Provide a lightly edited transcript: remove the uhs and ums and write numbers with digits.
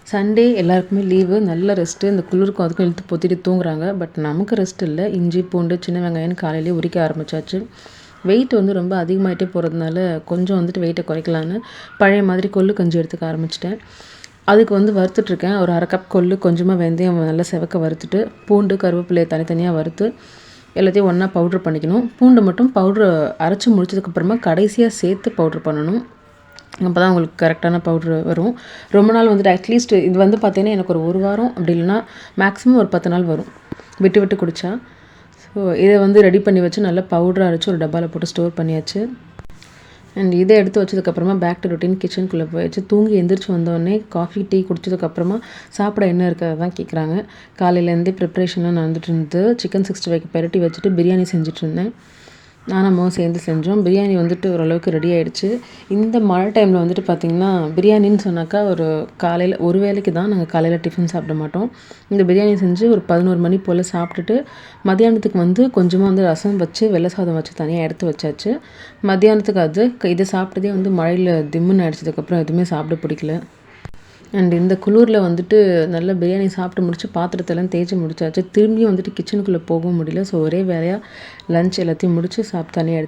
Sunday எல்லாருக்குமே leave, நல்ல rest. இந்த குளிருக்கும் அதுக்கும் இழுத்து பொத்திட்டு தூங்குறாங்க. பட் நமக்கு ரெஸ்ட் இல்லை. இஞ்சி பூண்டு சின்ன வெங்காயம்னு காலையிலேயே உரிக்க ஆரம்பிச்சாச்சு. வெயிட் வந்து ரொம்ப அதிகமாகிட்டே போகிறதுனால கொஞ்சம் வந்துட்டு வெயிட்டை குறைக்கலான்னு பழைய மாதிரி கொள்ளு கஞ்சி எடுத்துக்க ஆரம்பிச்சிட்டேன். அதுக்கு வந்து வறுத்துட்ருக்கேன். ஒரு 1/2 கப் கொள்ளு, கொஞ்சமாக வெந்தயம் நல்லா செவக்க வறுத்துட்டு, பூண்டு கருவேப்பிலையை தனித்தனியாக வறுத்து எல்லாத்தையும் ஒன்றா பவுட்ரு பண்ணிக்கணும். பூண்டு மட்டும் பவுட்ரு அரைச்சி முடிச்சதுக்கப்புறமா கடைசியாக சேர்த்து பவுட்ரு பண்ணணும். அப்போ தான் உங்களுக்கு கரெக்டான பவுட்ரு வரும். ரொம்ப நாள் வந்துட்டு அட்லீஸ்ட் இது வந்து பார்த்தீங்கன்னா எனக்கு ஒரு வாரம் அப்படி இல்லைனா மேக்ஸிமம் ஒரு 10 நாள் வரும் விட்டு விட்டு குடித்தா. ஸோ இதை வந்து ரெடி பண்ணி வச்சு நல்லா பவுட்ரு அரைச்சி ஒரு டப்பாவில் போட்டு ஸ்டோர் பண்ணியாச்சு. அண்ட் இதை எடுத்து வச்சதுக்கப்புறமா பேக் டு ரொட்டீன் கிச்சனுக்குள்ளே போயாச்சு. தூங்கி எந்திரிச்சு வந்தோடனே காஃபி டீ குடிச்சதுக்கப்புறமா சாப்பிட என்ன இருக்குது தான் கேட்குறாங்க. காலையிலேருந்தே ப்ரிப்ரேஷன்லாம் நடந்துட்டு இருந்தது. சிக்கன் 65 பெரட்டி வச்சுட்டு பிரியாணி செஞ்சுட்ருந்தேன். நானும் அம்மாவும் சேர்ந்து செஞ்சோம். பிரியாணி வந்துட்டு ஓரளவுக்கு ரெடி ஆகிடுச்சு. இந்த மழை டைமில் வந்துட்டு பார்த்திங்கன்னா பிரியாணின்னு சொன்னாக்கா ஒரு காலையில் ஒரு வேளைக்கு தான் நாங்கள் காலையில் டிஃபன் சாப்பிட மாட்டோம். இந்த பிரியாணி செஞ்சு ஒரு 11 மணி போல் சாப்பிட்டுட்டு மத்தியானத்துக்கு வந்து கொஞ்சமாக வந்து ரசம் வச்சு வெள்ளை சாதம் வச்சு தனியாக எடுத்து வச்சாச்சு. மத்தியானத்துக்கு இதை சாப்பிட்டதே வந்து மழையில் திம்முன்னு அடிச்சதுக்கப்புறம் எதுவுமே சாப்பிட பிடிக்கல. அண்ட் இந்த குளூரில் வந்துட்டு நல்லா பிரியாணி சாப்பிட்டு முடிச்சு பாத்திரத்தெல்லாம் தேய்ச்சி முடிச்சாச்சு. திரும்பியும் வந்துட்டு கிச்சனுக்குள்ளே போகவும் முடியல. ஸோ ஒரே வேலையாக லஞ்ச் எல்லாத்தையும் முடித்து தனியாக